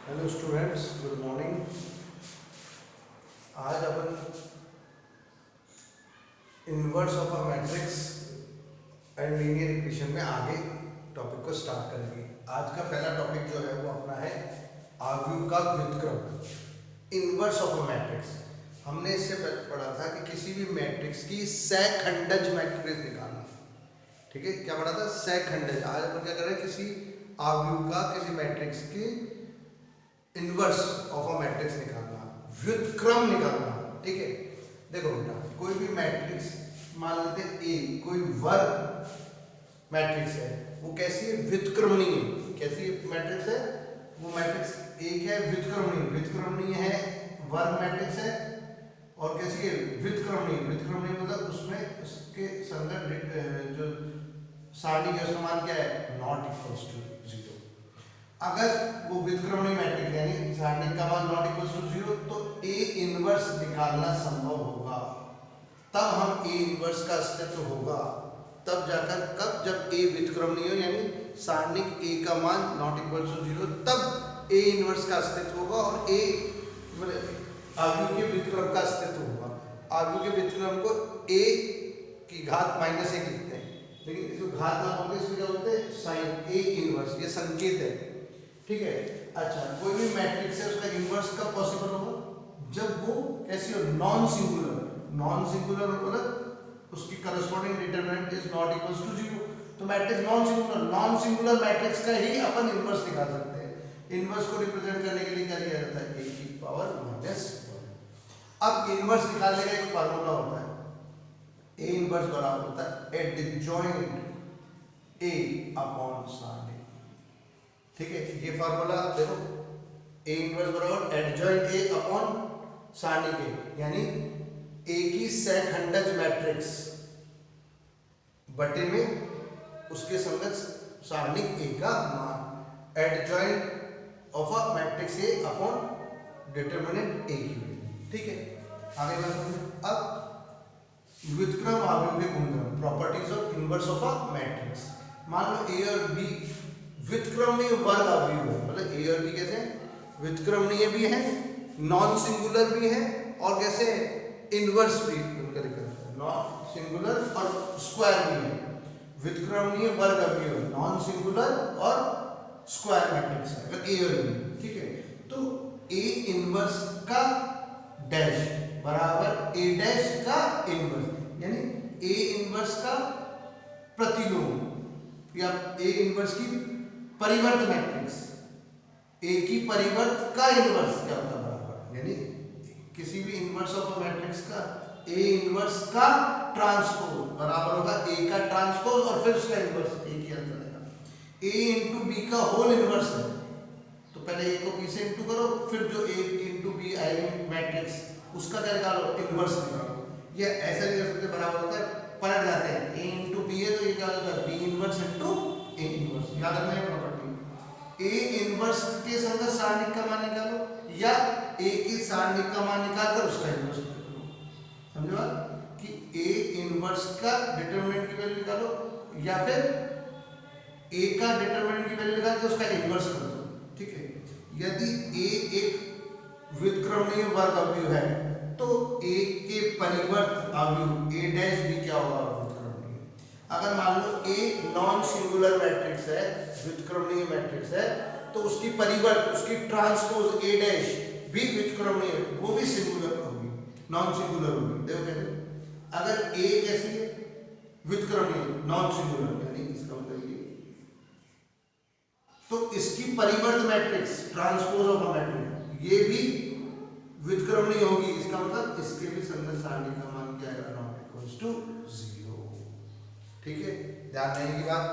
Hello students, good morning. आज अपन inverse of a matrix and linear equation में आगे टॉपिक को स्टार्ट करेंगे। आज का पहला टॉपिक जो है वो अपना है आव्यूह का व्युत्क्रम। इनवर्स ऑफ अ मैट्रिक्स हमने इससे पढ़ा था कि किसी भी मैट्रिक्स की सहखंडज मैट्रिक्स निकालना। ठीक है, क्या पढ़ा था? सहखंडज। आज अपन क्या कर रहे हैं? किसी आव्यूह का किसी मैट्रिक्स की इनवर्स ऑफ अ मैट्रिक्स निकालना, व्युत्क्रम निकालना। ठीक है, देखो बेटा, कोई भी मैट्रिक्स मान लेते ए, कोई वर्ग मैट्रिक्स है, वो कैसी है? व्युत्क्रमणीय। कैसी मैट्रिक्स है वो? मैट्रिक्स एक है व्युत्क्रमणीय। व्युत्क्रमणीय है, वर्ग मैट्रिक्स है। और कैसी है? व्युत्क्रमणीय। व्युत्क्रमणीय मतलब उसमें उसके संगत जो सारणी है उसका मान क्या है? Not equals to 0। अगर वो व्युत्क्रमणीय मैट्रिक्स यानी सारणी का मान नॉट इक्वल टू 0, तो ए इनवर्स निकालना संभव होगा। तब हम ए इनवर्स का अस्तित्व होगा तब जाकर, कब? जब ए व्युत्क्रमणीय हो यानी सारणिक ए का मान नॉट इक्वल टू 0, तब ए इनवर्स का अस्तित्व होगा और ए आव्यूह के व्युत्क्रम का अस्तित्व होगा। आव्यूह के व्युत्क्रम को ए की घात -1 लिखते हैं, लेकिन इसको घात ना बोलते, इसको क्या बोलते हैं? साइन। ए इनवर्स ये संकेत है। ठीक है। अच्छा, कोई भी मैट्रिक्स है उसका इनवर्स कब पॉसिबल होगा? जब वो कैसी हो? Non singular. नॉन सिंगुलर मतलब उसकी corresponding determinant is not equal to 0। तो मैट्रिक्स नॉन सिंगुलर मैट्रिक्स का ही अपन इनवर्स निकाल सकते हैं। इनवर्स को रिप्रेजेंट करने के लिए क्या किया जाता है? a की पावर -1। अब इनवर्स निकालने का एक फार्मूला होता है। a इनवर्स बराबर होता है एडजॉइंट a अपॉन सारणी। ठीक है, ये फार्मूला देखो, ए इनवर्स बराबर एडजॉइंट ए अपॉन सारणी के, यानी ए की सहखंडज मैट्रिक्स बटे में उसके संगत सारणिक ए का मान। Adjoint of a matrix A upon determinant A की वैल्यू। ठीक है, आगे बात समझो। अब व्युत्क्रम आव्यूह के गुणधर्म, properties of inverse of a matrix. मान लो ए और बी व्युत्क्रमणीय वर्ग आव्यूह है, मतलब ए और बी कैसे हैं? व्युत्क्रमणीय भी है, नॉन सिंगुलर भी है, और कैसे? इनवर्स भी उनका दिक्कत है, नॉन सिंगुलर और स्क्वायर भी है। व्युत्क्रमणीय वर्ग आव्यूह, नॉन सिंगुलर और स्क्वायर मैट्रिक्स है अगर ए और बी। ठीक है, तो ए इनवर्स का डैश बराबर ए डैश का इनवर्स, यानी ए इनवर्स का प्रतिलोम या ए इनवर्स की परिवर्त मैट्रिक्स। ए की परिवर्त का इनवर्स क्या होता है? बराबर, यानी किसी भी इनवर्स ऑफ अ मैट्रिक्स का ए इनवर्स का ट्रांसपोज बराबर होगा ए का ट्रांसपोज और फिर उसका इनवर्स ए की अंतर लेगा। ए इंटू बी का होल इनवर्स है, तो पहले ए को बी से इंटू करो, फिर जो ए इंटू बी आएगी मैट्रिक्स उसका क्या निकालो? इनवर्स निकालो। ये ऐसा नहीं कर सकते, बराबर होता है, पलट जाते हैं। ए इंटू बी है तो ये क्या होता है? B inverse into A inverse. याद रखना है प्रॉपर्टी। ए इनवर्स के संगत सारणिक का मान निकालो, या ए की सारणिक का मान निकालकर उसका इनवर्स निकालो। समझो बात? कि ए इनवर्स का डिटरमिनेंट की वैल्यू निकालो, या फिर ए का डिटरमिनेंट की वैल्यू निकाल के उसका इनवर्स कर दो। ठीक है, यदि ए एक व्युत्क्रमणीय वर्ग आव्यूह है तो ए के परिवर्त आव्यूह ए डैश भी क्या होगा? व्युत्क्रमणीय। अगर मान लो ए नॉन सिंगुलर मैट्रिक्स है, व्युत्क्रमणीय मैट्रिक्स है, तो उसकी परिवर्त, उसकी ट्रांसपोज ए डैश भी व्युत्क्रमणीय, वो भी सिंगुलर होगी, नॉन सिंगुलर होगी। देखो कैसे? अगर ए कैसी है? व्युत्क्रमणीय, नॉन सिंगुलर, यानी इसका मतलब ये, तो इसकी परिवर्त matrix transpose of a matrix ये भी व्युत्क्रमणीय होगी। इसका मतलब इसके भी संगत सारणी का मान क्या आएगा? Not equals to 0। ठीक है, ध्यान देने की बात।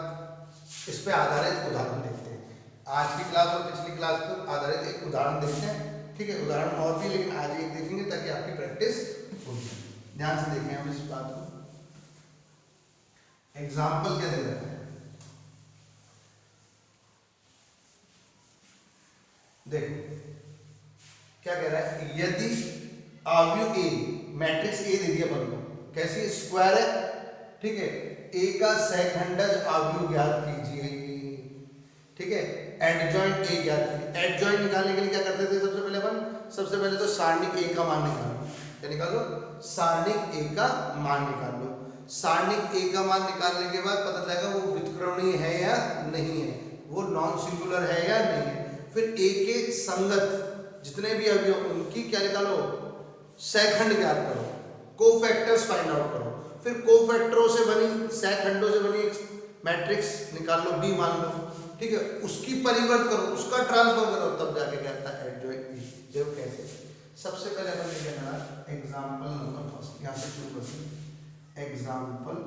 इस पे आधारित उदाहरण देखते हैं। आज की क्लास और पिछली क्लास पर आधारित एक उदाहरण देखते हैं। ठीक है, उदाहरण और भी, लेकिन आज एक देखेंगे ताकि आपकी प्रैक्टिस हो जाए। ध्यान से देखें हम इस बात को। एग्जाम्पल क्या दे रहा है? देखो क्या कह रहा है? यदि आव्यूह ए, मैट्रिक्स ए दे दिया बंद, कैसी? स्क्वायर है। ठीक है, ए का सहखंडज आव्यूह ज्ञात कीजिए। ठीक है, एडजॉइंट ए ज्ञात कीजिए। एडजॉइंट निकालने के लिए क्या करते थे सबसे पहले अपन, सबसे पहले तो सारणिक ए का मान निकालो। क्या निकालो? सारणिक ए का मान निकाल लो। सारणिक ए का मान निकालने के बाद पता चलेगा वो व्युत्क्रमणीय है या नहीं है, वो नॉन सिंगुलर है या नहीं है। फिर ए के संगत जितने भी अवयव उनकी क्या निकालो? सहखंड ज्ञात करो, कोफैक्टर्स फाइंड आउट करो। फिर कोफैक्टरों से बनी, सहखंडों से बनी मैट्रिक्स निकाल लो, बी मान लो, ठीक है। उसकी परिवर्त करो, उसका ट्रांसफॉर्म करो, तब जाके क्या आता है एडजॉइंट बी। देखो कैसे, सबसे पहले अपन लिख लेना एग्जांपल नंबर फर्स्ट, यहां से शुरू करते हैं। एग्जांपल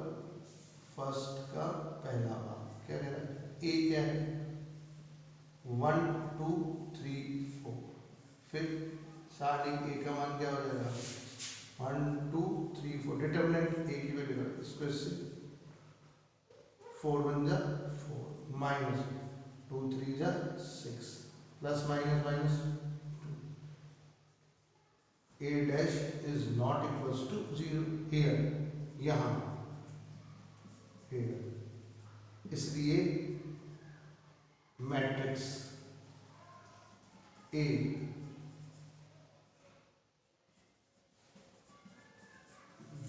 फर्स्ट का पहला भाग क्या कह रहा है? ए क्या है? 1 2 3 4। फिर सारणिक ए का मान क्या हो जाएगा? 1 2 3 4। डिटरमिनेंट ए की वैल्यू इसको इससे 4 1 जा 4 माइनस 2 3 जा 6 plus minus minus 2। a dash is not equals to 0 here, यहाँ here, इसलिए मैट्रिक्स A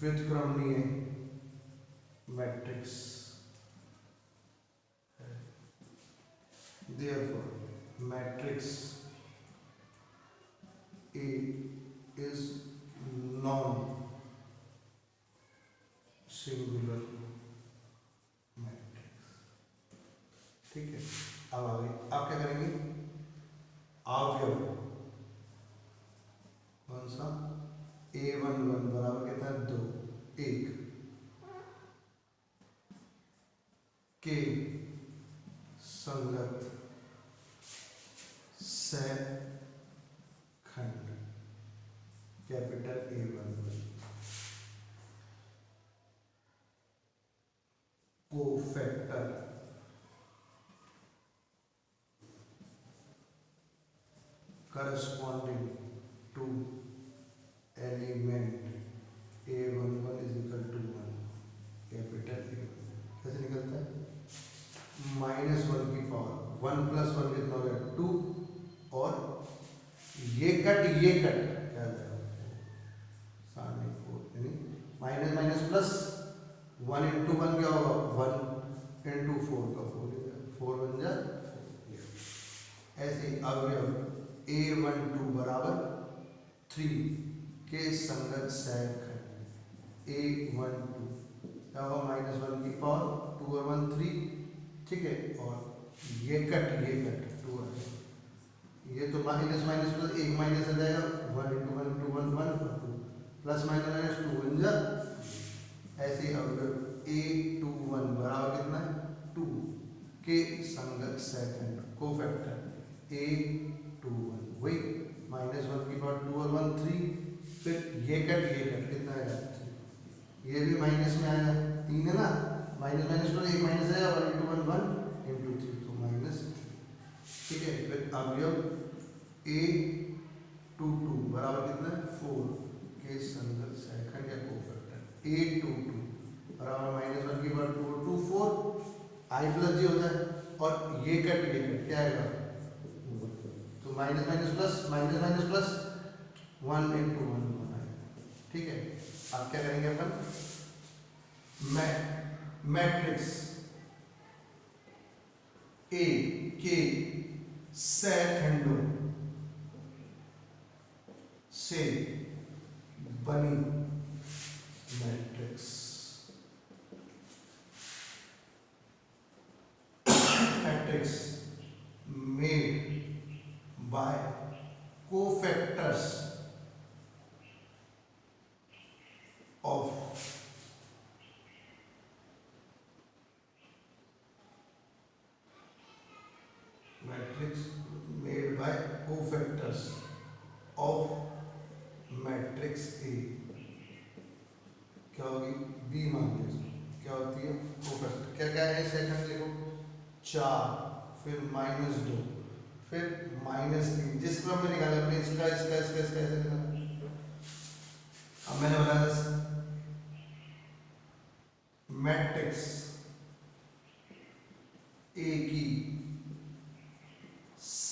व्युत्क्रमणीय मैट्रिक्स है। Therefore matrix A is non singular matrix. ठीक है, अब आगे आप क्या करेंगे? अवयव कौन सा? a11 बराबर कितना है? 2 1 के संगत सहखंड capital A11 cofactor corresponding to element A11 is equal to 1 capital A11। कैसे निकलता है? -1 की पावर 1 + 1 कितना हो गया? 2 और ये कट क्या आ जाएगा? 4 यानी माइनस माइनस प्लस 1 × 1 क्या होगा? 1 × 4 का 4 बन जा 4। ऐसे अवयव A12 बराबर 3 के संगत सहखंड A12 क्या होगा? -1 की पावर 2 और 1 3, ठीक है। और ये कट 2 और ये तो माइनस माइनस प्लस 1 माइनस आ जाएगा 1 × 1 × 1 1 और 2 प्लस माइनस माइनस 2 बन जा। ऐसे अवयव A21 बराबर कितना है? 2 के संगत सहखंड कोफैक्टर A21 वही -1 की पावर 2 और 1 3। फिर ये कट कितना आएगा? 3। ये भी माइनस में आएगा, 3 है ना, माइनस माइनस प्लस 1 माइनस आएगा 1 × 1 1 × 3 तो -3, ठीक है। फिर अवयव A22 बराबर कितना है? 4 के संगत सहखंड या कोफैक्टर A22 बराबर -1 की पावर 2 और 2 4 I + J होता है। और ये कट क्या आएगा? तो माइनस माइनस प्लस 1 × 1 आएगा, ठीक है। अब क्या करेंगे अपन? मैट्रिक्स A के सहखंडों से बनी matrix made by cofactors of matrix made by cofactors of matrix A क्या होगी? B मान लीजिए क्या होती है? कोफैक्टर क्या क्या है? सेकंड देखो 4 फिर -2 फिर -3 जिस क्रम में निकाला अपने इसका ऐसे निकाला। अब मैंने बताया मैट्रिक्स ए की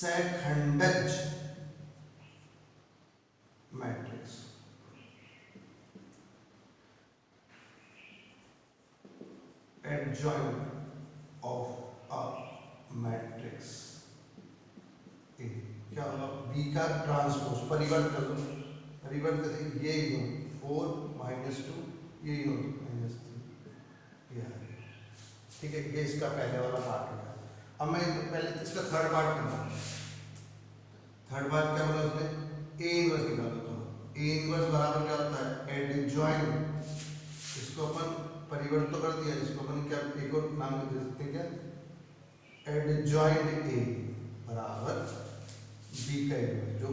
सेकंडज matrix. Adjoint of a matrix A, क्या होगा, बी का ट्रांसपोज परिवर्त कर दो, परिवर्त करके ये यूनिट 4 - 2 ये यूनिट -3 ये आ गया। ठीक है, ये इसका पहले वाला पार्ट हो गया। अब मैं पहले इसका थर्ड पार्ट करना है। थर्ड पार्ट क्या बोला उसने, ए इनवर्स निकालो। तो ए इनवर्स बराबर क्या होता है, एडजॉइंट, इसको अपन परिवर्त तो कर दिया, इसको अपन क्या एक और नाम दे सकते हैं, क्या, एडजॉइंट ए बराबर बी का इनवर्स, जो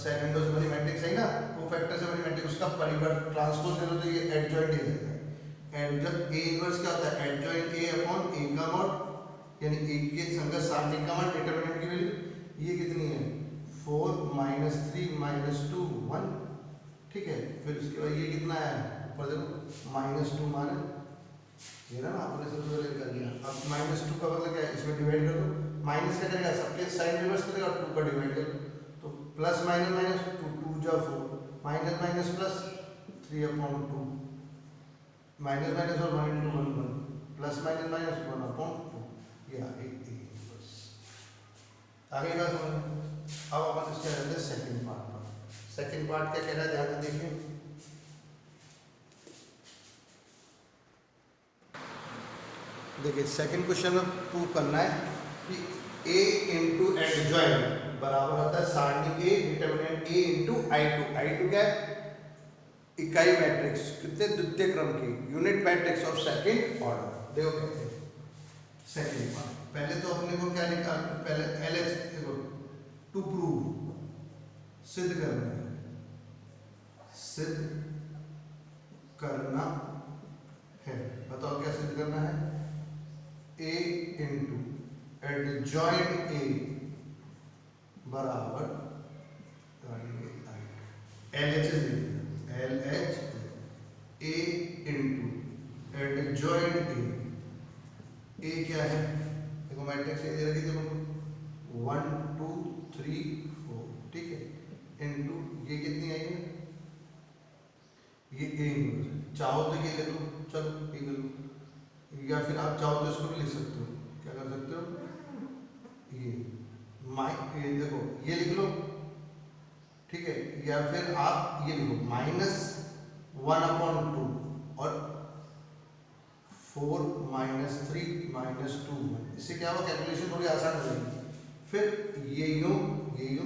सेकंड डोज वाली मैट्रिक्स है ना, वो फैक्टर से वाली मैट्रिक्स, उसका परिवर्त ट्रांसपोज दे दो तो ये एडजॉइंट ए रहता है। एडजॉइंट ए इनवर्स क्या होता है, एडजॉइंट ए अपॉन ए का मॉड, यानी ए के संगत सारणिक का मॉड, डिटरमिनेंट की वैल्यू ये कितनी है, 4 - 3 - 2 1। ठीक है, फिर उसके बाद ये कितना है, ऊपर देखो -2 माने ये ना आपने सबसे पहले कर लिया। अब -2 का मतलब क्या है, इसमें डिवाइड कर दो, माइनस क्या करेगा, सबके साइन रिवर्स करेगा, 2 का डिवाइड कर दो, तो प्लस माइनस माइनस 2 2 जा 4 minus minus plus 3/2 minus minus और 1 × 1 1 प्लस माइनस माइनस 1/2 ये आ गई ए इनवर्स। आगे का समझ। अब अपन इसके अंदर सेकंड पार्ट पर, सेकंड पार्ट क्या कह रहा है, ध्यान से देखिए। देखिए सेकंड क्वेश्चन में प्रूव करना है कि A इंटू एडजॉइंट बराबर होता है सारणी A determinant A into I2। I2 क्या है, इकाई मैट्रिक्स, कितने, द्वितीय क्रम की unit matrix of second order. देखो कहते हैं सेकंड पार्ट, पहले तो अपने को क्या निकाल, पहले LH देखो, टू प्रूव, सिद्ध करना है, सिद्ध करना है, बताओ क्या सिद्ध करना है, A इंटू एडजॉइंट A बराबर LH LH A into adjoint A क्या है, देखो मैट्रिक्स ए दे रखी, देखो 1 2 3 4, ठीक है, इंटू ये कितनी आई है, ये A इनवर्स, चाहो तो ये ले लो, चलो ये ले लो, या फिर आप चाहो तो इसको भी लिख सकते हो, क्या कर सकते हो, ये देखो ये लिख लो, ठीक है, या फिर आप ये लिखो -1/2 और 4 - 3 - 2 इससे क्या होगा, कैलकुलेशन थोड़ी आसान हो जाएगी। फिर ये यूं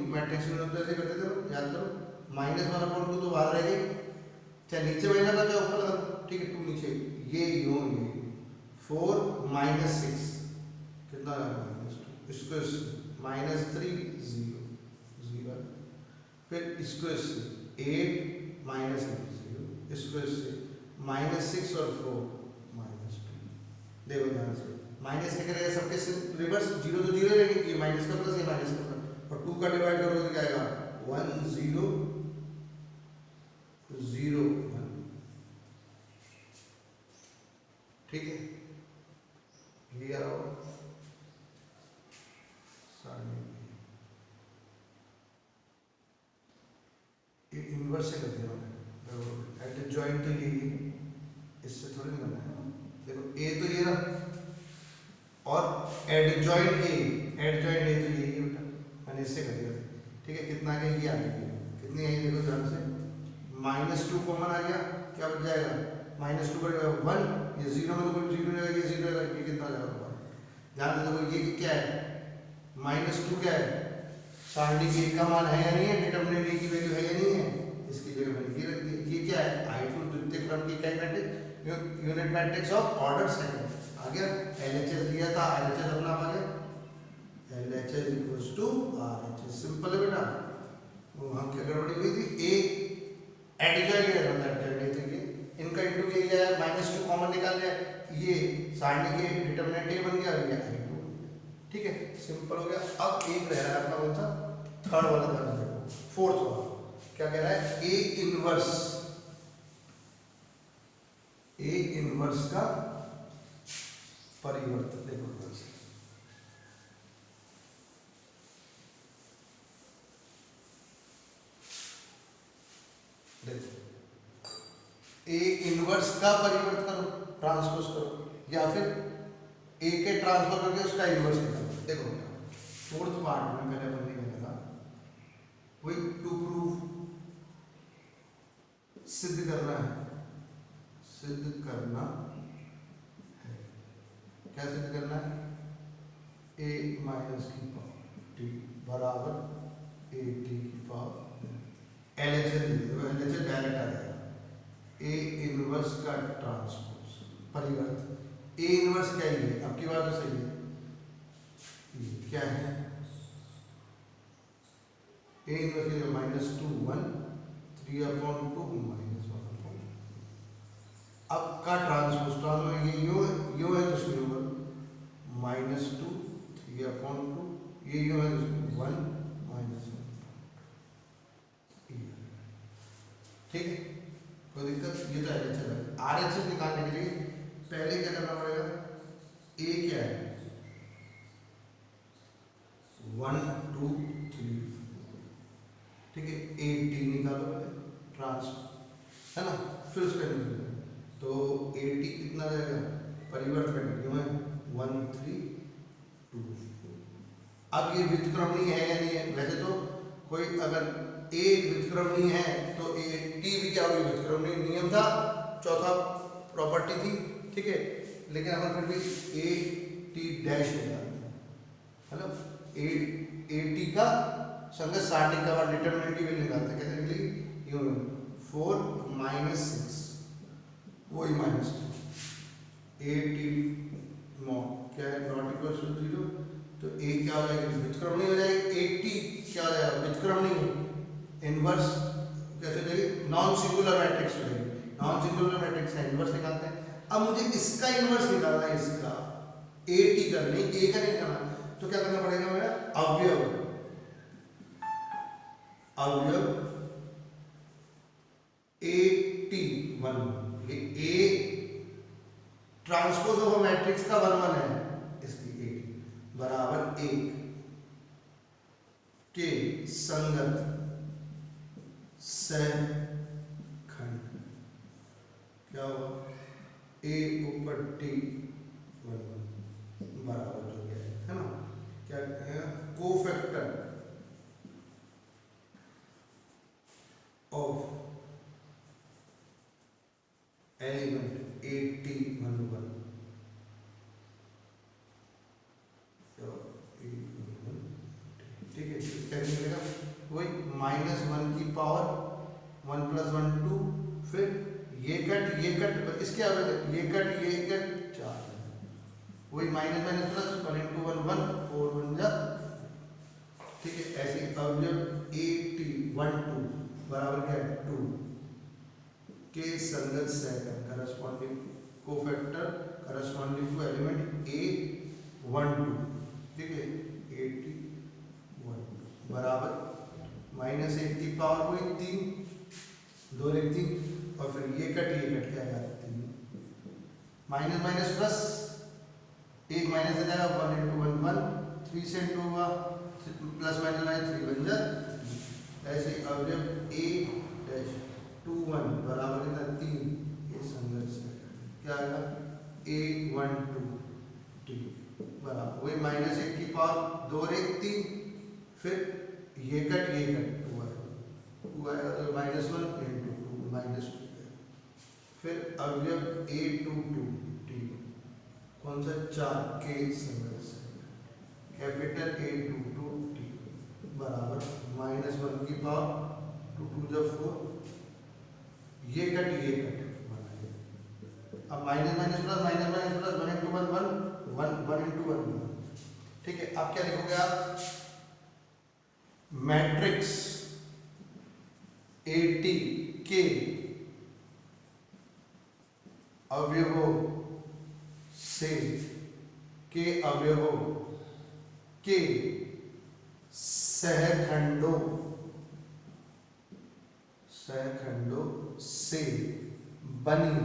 मैट्रिक्स में तो ऐसे करते थे, याद करो, -1/2 तो बाहर रह गई, चाहे नीचे बहना था चाहे ऊपर लगा, ठीक है, 2 नीचे, ये 4 - 6 कितना है, -2, इसको -3 0 0, फिर इसको इससे 8 - 0, इसको इससे -6 और 4 -2। देखो ध्यान से, माइनस क्या करेगा, सबके रिवर्स 0 तो 0 रहेंगे, ये माइनस का प्लस, ये माइनस का प्लस, और 2 का डिवाइड करोगे तो क्या आएगा, 1 0 0 1, ठीक है, क्लियर हो, ये इनवर्स से कर दिया मैंने, एडजॉइंट तो ये इससे थोड़ी नहीं करना है, देखो ए तो ये रहा और एडजॉइंट ए तो यही है बेटा, मैंने इससे कर दिया, ठीक है, कितना आ गया, ये आ गया, कितनी आई देखो ध्यान से, -2 कॉमन आ गया, क्या बच जाएगा, -2 बचेगा 1, ये 0 में तो कोई 0 रहेगा, ये 0 रहेगा, ये कितना आ जाएगा 1। ध्यान से देखो ये क्या है, -2 क्या है, सारणी के का मान है या नहीं है, डिटरमिनेंट ए की वैल्यू है या नहीं है, इसकी जगह मैंने ये रख दी। ये क्या है, I2 द्वितीय क्रम की इकाई matrix, unit matrix of order second आ गया, LHS दिया था, RHS अपना आ गया, LHS = RHS, सिंपल है बेटा। वो हम क्या गड़बड़ी हुई थी, A एडजॉइंट है, मतलब एडजॉइंट है, ये इनका इंटू ये गया, -2 कॉमन निकाल लिया, ये सारणी के डिटरमिनेंट A बन गया, ये I2, ठीक है, सिंपल हो गया। अब एक रह रहा है अपना कौन सा, थर्ड वाला, ध्यान देखो, फोर्थ वाला क्या कह रहा है, ए इनवर्स का परिवर्तन, देखो ए इनवर्स का परिवर्त करो, ट्रांसपोज करो, या फिर ए के ट्रांसफर करके उसका इनवर्स निकालो। देखो फोर्थ पार्ट में पहले अपन ने क्या करा, वही टू प्रूव, सिद्ध करना है, सिद्ध करना है। क्या सिद्ध करना है? ए माइनस की पावर टी बराबर ए टी की पावर एलएचएल, एलएचएल डायरेक्ट आ जाएगा, ए इनवर्स का ट्रांसपोज परिवर्त। ए इनवर्स क्या ही है, आपकी बात तो सही है, ये क्या है, A inverse minus two one 3/2 minus 1/2। अब का ट्रांसपोज ये यू है तो इसमें होगा माइनस 2 3/2, ये यू है तो 1 माइनस 1। ठीक है, कोई दिक्कत? ये तो एलएचएस है। आरएचएस निकालने के लिए पहले क्या करना पड़ेगा, ए क्या है 1 2 3 4, ठीक है, ए टी निकालो पहले ट्रांस, है ना, फिर उसका निकालो तो ए टी कितना जाएगा, परिवर्त करने में 1 3 2 4। अब ये व्युत्क्रमणीय है या नहीं है? वैसे तो कोई अगर ए व्युत्क्रमणीय है तो ए टी भी क्या होगी, व्युत्क्रमणीय नियम था, चौथा प्रॉपर्टी थी, ठीक है, लेकिन अपन फिर भी ए टी डैश निकालते हैं, मतलब ए टी का संगत सारणी का डिटरमिनेंट भी निकालते हैं। कैसे निकलेगी, यूं 4 माइनस 6 वही माइनस 2, ए टी मॉड क्या है, नॉट इक्वल टू 0, तो ए क्या हो जाएगी, व्युत्क्रमणीय हो जाएगी, ए टी क्या हो जाएगा, व्युत्क्रमणीय, इनवर्स कैसे हो जाएगी, नॉन सिंगुलर मैट्रिक्स हो जाएगी, नॉन सिंगुलर मैट्रिक्स है, इनवर्स निकालते हैं। अब मुझे इसका इनवर्स निकालना है, इसका ए टी का नहीं, ए का नहीं निकालना, तो क्या करना पड़ेगा मेरा, अवयव, अवयव ए टी 1, ये ए ट्रांसपोज ऑफ मैट्रिक्स का 1 1 है, इसकी ए बराबर 1 के संगत सहखंड, क्या होगा, ए ऊपर टी 1 1 बराबर हो गया है ना, क्या है, cofactor of element A T 1 1, ठीक है, क्या निकलेगा, वही -1 की पावर 1 + 1 2, फिर ये कट इसके आगे ये कट 4, वही माइनस माइनस प्लस 1 × 1 1 4 1 जा, ठीक है, ऐसे अवयव ए टी 1 2 बराबर क्या है 2 के संगत सहखंड corresponding cofactor corresponding to element A 1 2, ठीक है, ए टी 1 बराबर -1 की पावर हुई 3 2 1 3, और फिर ये कट क्या है 3, माइनस माइनस प्लस, एक माइनस हो जाएगा 1 × 1 1, 3 से 2 हुआ, प्लस माइनस माइनस 3 बन जाए, ऐसे अवयव ए डैश 2 1 बराबर कितना 3, ये संघर्ष है, क्या आएगा ए 1 2 टी बराबर वही -1 की पावर 2 और 1 3, फिर ये कट 2 आएगा तो -1 × 2 -2, फिर अवयव ए 2 2 टी कौन सा 4 के संघर्ष, कैपिटल ए 2 2 टी बराबर -1 की पावर 2 2 जब 4, ये कट बनाइए, अब माइनस माइनस प्लस 1 × 1 1 × 1 1, ठीक है, अब क्या लिखोगे आप, मैट्रिक्स ए टी के अवयवों से के अवयवों के सहखंडों से बनी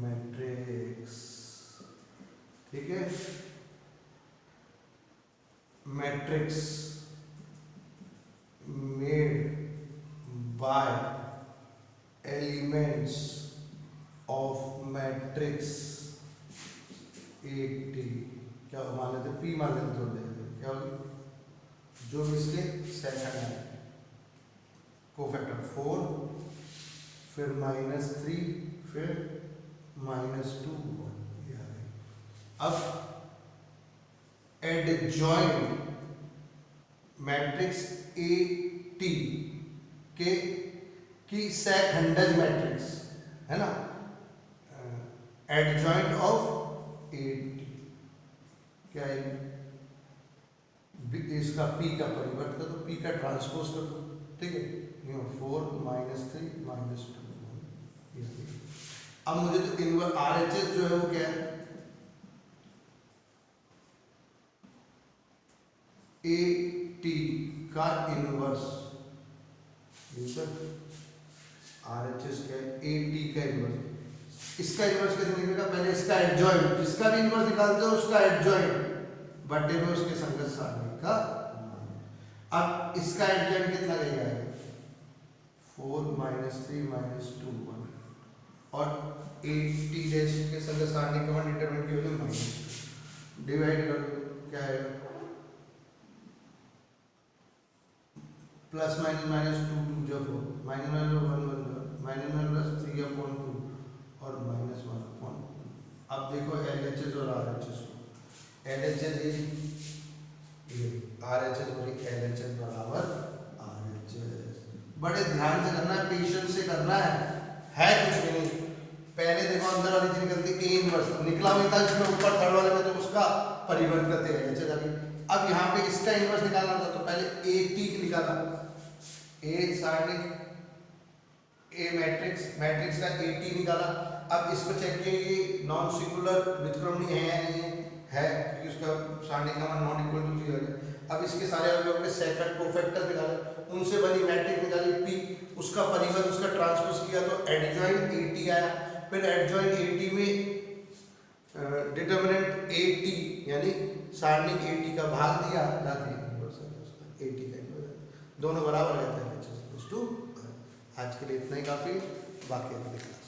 मैट्रिक्स, ठीक है, matrix made by elements of matrix AT, क्या मान लेते P मान लेते थोड़ी देर, क्या होगी जो भी इसके सेकंड है कोफैक्टर 4 फिर -3 फिर -2 अब एडजॉइंट मैट्रिक्स AT के की सेकंडज मैट्रिक्स है ना, एडजॉइंट ऑफ AT क्या है, इसका P का परिवर्त कर दो, P का ट्रांसपोज कर दो, ठीक है, 4 -3 -2। अब मुझे तो इनवर्स RHS जो है वो क्या है, AT का इनवर्स, RHS क्या है, AT का इनवर्स। इसका इनवर्स कैसे निकलेगा, पहले इसका एडजॉइंट, जिसका भी इनवर्स निकालते हो उसका एडजॉइंट बटे में उसके संगत सारणी का। अब इसका एडजॉइंट कितना रहेगा, 4 -3 -2 1 और 80 डैश के संगत सारणी का मान डिटरमिनेंट की वैल्यू -2 डिवाइड कर दो, क्या है प्लस माइनस -2 2 जो 4 -1 -1 -3/2 और -1/2। अब देखो LHS और RHS, LHS ये RHS और LHS बराबर RHS। बड़े ध्यान से करना है, पेशेंस से करना है कुछ भी नहीं। पहले देखो अंदर वाली चीज निकलती A इनवर्स निकला हुआ था, इसमें ऊपर थर्ड वाले में तो उसका परिवर्त करते हैं LHS। अब यहाँ पे इसका इनवर्स निकालना था तो पहले AT निकाला, A सारणी A मैट्रिक्स का AT निकाला। अब इसको चेक किए ये नॉन सिंगुलर व्युत्क्रमणीय है या नहीं है, क्योंकि उसका सारणी का मान नॉट इक्वल टू 0 है। अब इसके सारे अवयवों के सेकंड कोफैक्टर निकाले, उनसे बनी मैट्रिक्स निकाली P, उसका परिवर्त उसका ट्रांसपोज किया तो एडजॉइंट AT आया। फिर एडजॉइंट AT में डिटरमिनेंट AT यानी सारणी AT का भाग दिया, ताकि AT का दोनों बराबर रहते हैं। आज के लिए इतना ही काफी, बाकी अभी देखना।